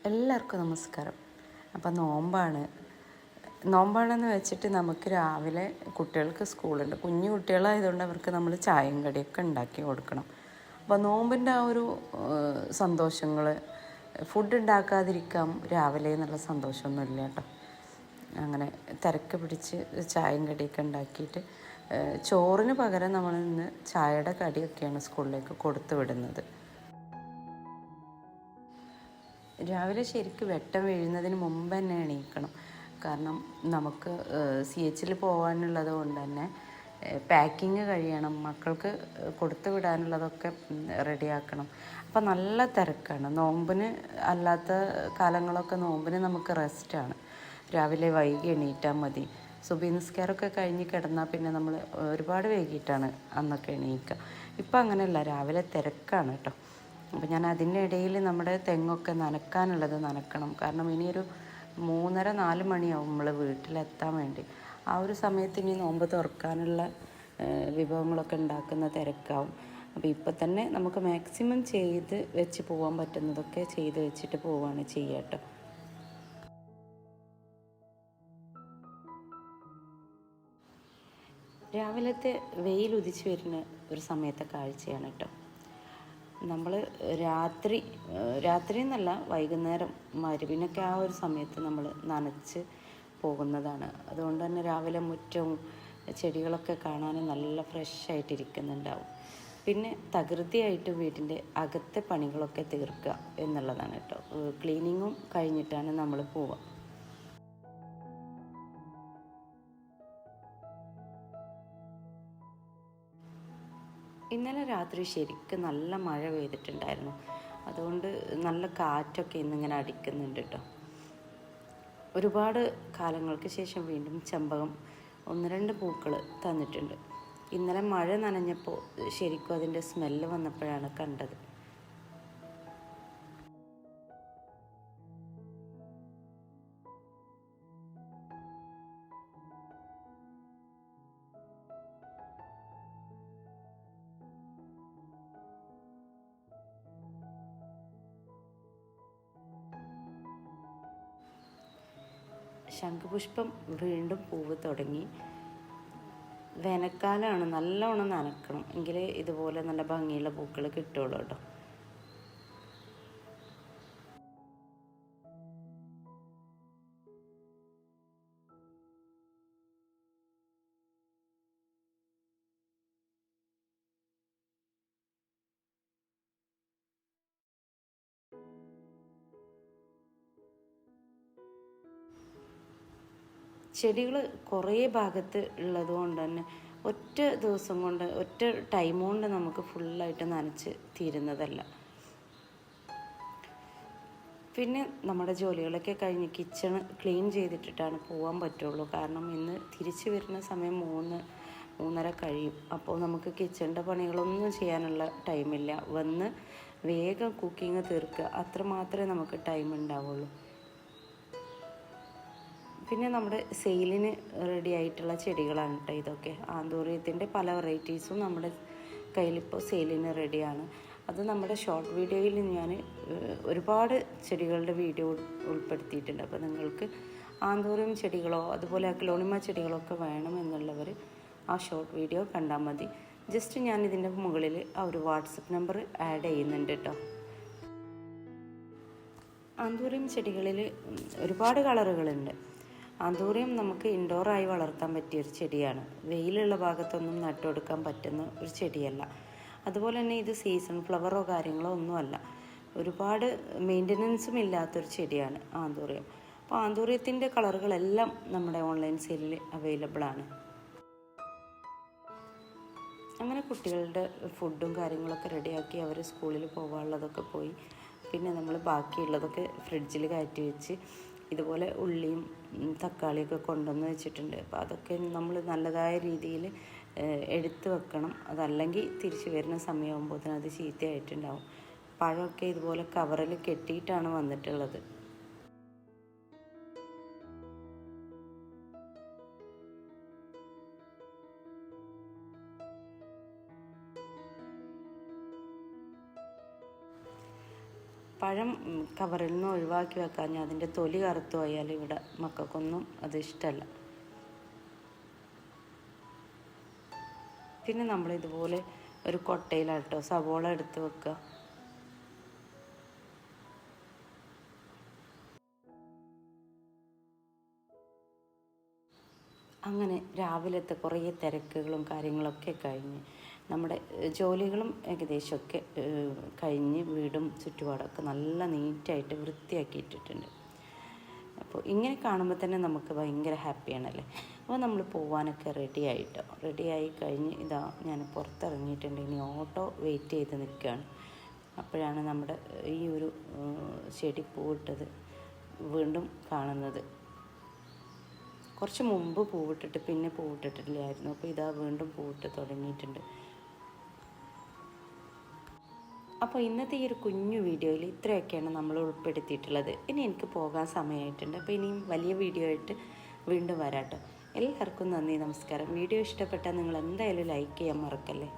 എല്ലാവർക്കും നമസ്കാരം. അപ്പം നോമ്പാണെന്ന് വെച്ചിട്ട് നമുക്ക് രാവിലെ കുട്ടികൾക്ക് സ്കൂളുണ്ട്. കുഞ്ഞു കുട്ടികളായതുകൊണ്ട് അവർക്ക് നമ്മൾ ചായയും കടിയൊക്കെ ഉണ്ടാക്കി കൊടുക്കണം. അപ്പോൾ നോമ്പിൻ്റെ ആ ഒരു സന്തോഷങ്ങൾ ഫുഡ് ഉണ്ടാക്കാതിരിക്കാം രാവിലെ എന്നുള്ള സന്തോഷമൊന്നുമില്ല കേട്ടോ. അങ്ങനെ തിരക്ക് പിടിച്ച് ചായയും കടിയൊക്കെ ഉണ്ടാക്കിയിട്ട് ചോറിന് പകരം നമ്മൾ ഇന്ന് ചായയുടെ കടിയൊക്കെയാണ് സ്കൂളിലേക്ക് കൊടുത്തു വിടുന്നത്. രാവിലെ ശരിക്കും വെട്ടം വീഴുന്നതിന് മുമ്പ് തന്നെ എണീക്കണം. കാരണം നമുക്ക് CH പോകാനുള്ളത് കൊണ്ട് തന്നെ പാക്കിങ് കഴിയണം, മക്കൾക്ക് കൊടുത്തു വിടാനുള്ളതൊക്കെ റെഡിയാക്കണം. അപ്പം നല്ല തിരക്കാണ്. നോമ്പിന് അല്ലാത്ത കാലങ്ങളൊക്കെ നോമ്പിന് നമുക്ക് റെസ്റ്റാണ്. രാവിലെ വൈകി എണീറ്റാൽ മതി. സുബഹി നിസ്കാരമൊക്കെ കഴിഞ്ഞ് കിടന്നാൽ പിന്നെ നമ്മൾ ഒരുപാട് വൈകിട്ടാണ് അന്നൊക്കെ എണീക്കുക. ഇപ്പം അങ്ങനെയല്ല, രാവിലെ തിരക്കാണ് കേട്ടോ. അപ്പോൾ ഞാൻ അതിൻ്റെ ഇടയിൽ നമ്മുടെ തെങ്ങൊക്കെ നനക്കാനുള്ളത് നനക്കണം. കാരണം ഇനിയൊരു 3:30-4 മണിയാവും നമ്മൾ വീട്ടിലെത്താൻ വേണ്ടി. ആ ഒരു സമയത്ത് ഇനി നോമ്പ് തുറക്കാനുള്ള വിഭവങ്ങളൊക്കെ ഉണ്ടാക്കുന്ന തിരക്കാവും. അപ്പോൾ ഇപ്പം തന്നെ നമുക്ക് മാക്സിമം ചെയ്ത് വെച്ച് പോകാൻ പറ്റുന്നതൊക്കെ ചെയ്ത് വെച്ചിട്ട് പോവുകയാണ് ചെയ്യുക കേട്ടോ. രാവിലത്തെ വെയിൽ ഉദിച്ച് വരുന്ന ഒരു സമയത്തെ കാഴ്ചയാണ് കേട്ടോ. നമ്മൾ രാത്രി എന്നല്ല, വൈകുന്നേരം മഗ്‌രിബിനൊക്കെ ആ ഒരു സമയത്ത് നമ്മൾ നനച്ച് പോകുന്നതാണ്. അതുകൊണ്ട് തന്നെ രാവിലെ മുറ്റവും ചെടികളൊക്കെ കാണാൻ നല്ല ഫ്രഷായിട്ടിരിക്കുന്നുണ്ടാവും. പിന്നെ തകൃതിയായിട്ട് വീടിൻ്റെ അകത്തെ പണികളൊക്കെ തീർക്കുക എന്നുള്ളതാണ് കേട്ടോ. ക്ലീനിങ്ങും കഴിഞ്ഞിട്ടാണ് നമ്മൾ പോവുക. ഇന്നലെ രാത്രി ശരിക്കും നല്ല മഴ പെയ്തിട്ടുണ്ടായിരുന്നു. അതുകൊണ്ട് നല്ല കാറ്റൊക്കെ ഇന്നിങ്ങനെ അടിക്കുന്നുണ്ട് കേട്ടോ. ഒരുപാട് കാലങ്ങൾക്ക് ശേഷം വീണ്ടും ചെമ്പകം 1-2 പൂക്കൾ തന്നിട്ടുണ്ട്. ഇന്നലെ മഴ നനഞ്ഞപ്പോൾ ശരിക്കും അതിൻ്റെ സ്മെല്ല് വന്നപ്പോഴാണ് കണ്ടത്. ശംഖുപുഷ്പം വീണ്ടും പൂവ് തുടങ്ങി. വേനൽക്കാലമാണ്, നല്ലോണം നനക്കണം, എങ്കിലേ ഇതുപോലെ നല്ല ഭംഗിയുള്ള പൂക്കൾ കിട്ടുള്ളൂ കേട്ടോ. ചെടികൾ കുറേ ഭാഗത്ത് ഉള്ളത് കൊണ്ട് തന്നെ ഒറ്റ ദിവസം കൊണ്ട്, ഒറ്റ ടൈം കൊണ്ട് നമുക്ക് ഫുള്ളായിട്ട് നനച്ച് തീരുന്നതല്ല. പിന്നെ നമ്മുടെ ജോലികളൊക്കെ കഴിഞ്ഞ് കിച്ചൺ ക്ലീൻ ചെയ്തിട്ടിട്ടാണ് പോകാൻ പറ്റുള്ളൂ. കാരണം ഇന്ന് തിരിച്ച് വരുന്ന സമയം 3-3:30 കഴിയും. അപ്പോൾ നമുക്ക് കിച്ചണിൻ്റെ പണികളൊന്നും ചെയ്യാനുള്ള ടൈമില്ല. വന്ന് വേഗം കുക്കിംഗ് തീർക്കുക, അത്രമാത്രമേ നമുക്ക് ടൈം ഉണ്ടാവുള്ളൂ. പിന്നെ നമ്മുടെ സെയിലിന് റെഡി ആയിട്ടുള്ള ചെടികളാണ് കേട്ടോ ഇതൊക്കെ. ആന്തൂറിയത്തിൻ്റെ പല വെറൈറ്റീസും നമ്മുടെ കയ്യിലിപ്പോൾ സെയിലിന് റെഡിയാണ്. അത് നമ്മുടെ ഷോർട്ട് വീഡിയോയിൽ ഞാൻ ഒരുപാട് ചെടികളുടെ വീഡിയോ ഉൾപ്പെടുത്തിയിട്ടുണ്ട്. അപ്പോൾ നിങ്ങൾക്ക് ആന്തൂറിയം ചെടികളോ അതുപോലെ അഗ്ലോണിമ ചെടികളൊക്കെ വേണമെന്നുള്ളവർ ആ ഷോർട്ട് വീഡിയോ കണ്ടാൽ മതി. ജസ്റ്റ് ഞാൻ ഇതിൻ്റെ മുകളിൽ ആ ഒരു വാട്സപ്പ് നമ്പർ ആഡ് ചെയ്യുന്നുണ്ട് കേട്ടോ. ആന്തൂറിയം ചെടികളിൽ ഒരുപാട് കളറുകളുണ്ട്. ആന്തൂറിയം നമുക്ക് ഇൻഡോറായി വളർത്താൻ പറ്റിയൊരു ചെടിയാണ്. വെയിലുള്ള ഭാഗത്തൊന്നും നട്ടുകൊടുക്കാൻ പറ്റുന്ന ഒരു ചെടിയല്ല. അതുപോലെ തന്നെ ഇത് സീസൺ ഫ്ലവറോ കാര്യങ്ങളോ ഒന്നുമല്ല. ഒരുപാട് മെയിൻ്റനൻസും ഇല്ലാത്തൊരു ചെടിയാണ് ആന്തൂറിയം. അപ്പോൾ ആന്തൂറിയത്തിൻ്റെ കളറുകളെല്ലാം നമ്മുടെ ഓൺലൈൻ സെയിലിൽ അവൈലബിൾ ആണ്. അങ്ങനെ കുട്ടികളുടെ ഫുഡും കാര്യങ്ങളൊക്കെ റെഡിയാക്കി അവർ സ്കൂളിൽ പോകാനുള്ളതൊക്കെ പോയി. പിന്നെ നമ്മൾ ബാക്കിയുള്ളതൊക്കെ ഫ്രിഡ്ജിൽ കയറ്റി വെച്ച് ഇതുപോലെ ഉള്ളിയും തക്കാളിയൊക്കെ കൊണ്ടുവന്ന് വെച്ചിട്ടുണ്ട്. അപ്പോൾ അതൊക്കെ നമ്മൾ നല്ലതായ രീതിയിൽ എടുത്ത് വെക്കണം. അതല്ലെങ്കിൽ തിരിച്ച് വരുന്ന സമയമാകുമ്പോഴത്തേനും അത് ചീത്തയായിട്ടുണ്ടാവും. പഴമൊക്കെ ഇതുപോലെ കവറിൽ കെട്ടിയിട്ടാണ് വന്നിട്ടുള്ളത്. പഴം കവറിൽ നിന്ന് ഒഴിവാക്കി വെക്കാൻ അതിൻ്റെ തൊലി കറുത്തു പോയാൽ ഇവിടെ മക്കൾക്കൊന്നും അത് ഇഷ്ടമല്ല. പിന്നെ നമ്മളിതുപോലെ ഒരു കൊട്ടയിലാട്ടോ സവോള എടുത്ത് വെക്കുക. അങ്ങനെ രാവിലത്തെ കുറേ തിരക്കുകളും കാര്യങ്ങളൊക്കെ കഴിഞ്ഞ് നമ്മുടെ ജോലികളും ഏകദേശമൊക്കെ കഴിഞ്ഞ് വീടും ചുറ്റുപാടൊക്കെ നല്ല നീറ്റായിട്ട് വൃത്തിയാക്കിയിട്ടിട്ടുണ്ട്. അപ്പോൾ ഇങ്ങനെ കാണുമ്പോൾ തന്നെ നമുക്ക് ഭയങ്കര ഹാപ്പിയാണല്ലേ. അപ്പോൾ നമ്മൾ പോകാനൊക്കെ റെഡിയായി കഴിഞ്ഞ് ഇതാ ഞാൻ പുറത്തിറങ്ങിയിട്ടുണ്ട്. ഇനി ഓട്ടോ വെയിറ്റ് ചെയ്ത് നിൽക്കുകയാണ്. അപ്പോഴാണ് നമ്മുടെ ഈ ഒരു ചെടി പൂവിട്ടത് വീണ്ടും കാണുന്നത്. കുറച്ച് മുമ്പ് പൂവിട്ടിട്ട് പിന്നെ പൂവിട്ടിട്ടില്ലായിരുന്നു. അപ്പോൾ ഇതാ വീണ്ടും പൂവിട്ട് തുടങ്ങിയിട്ടുണ്ട്. അപ്പോൾ ഇന്നത്തെ ഈ ഒരു കുഞ്ഞു വീഡിയോയിൽ ഇത്രയൊക്കെയാണ് നമ്മൾ ഉൾപ്പെടുത്തിയിട്ടുള്ളത്. ഇനി എനിക്ക് പോകാൻ സമയമായിട്ടുണ്ട്. അപ്പോൾ ഇനിയും വലിയ വീഡിയോ ആയിട്ട് വീണ്ടും വരാട്ടോ. എല്ലാവർക്കും നന്ദി, നമസ്കാരം. വീഡിയോ ഇഷ്ടപ്പെട്ടാൽ നിങ്ങൾ എന്തായാലും ലൈക്ക് ചെയ്യാൻ മറക്കല്ലേ.